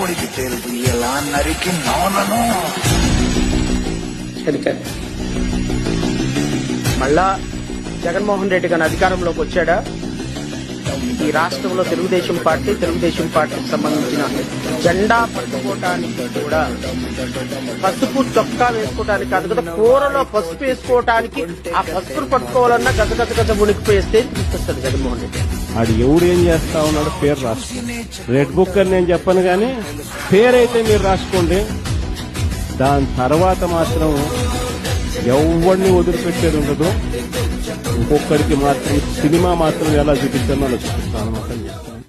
కోడికి తెలుసు ఎలా నరికి నోనను. మళ్ళా జగన్మోహన్ రెడ్డి గారి అధికారంలోకి వచ్చాడా? ఈ రాష్ట్రంలో తెలుగుదేశం పార్టీకి సంబంధించిన జెండా పట్టుకోవటానికి కూడా పసుపు చొక్కా వేసుకోవటానికి కాదు కదా, కూరలో పసుపు వేసుకోవటానికి ఆ పసుపును పట్టుకోవాలన్నా గజ మునిగిపోయే స్టేజ్ తీసుకొస్తాడు జగన్మోహన్ రెడ్డి. ఆడు ఎవడు ఏం చేస్తా ఉన్నాడు పేరు రాసుకో. రెడ్ బుక్ అని నేను చెప్పను కానీ పేరైతే మీరు రాసుకోండి. దాని తర్వాత మాత్రం ఎవరిని వదిలిపెట్టేది ఉండదు. ఇంకొకరికి మాత్రం సినిమా మాత్రం ఎలా చూపించాలో అలా చూపిస్తాను మాత్రం చేస్తాను.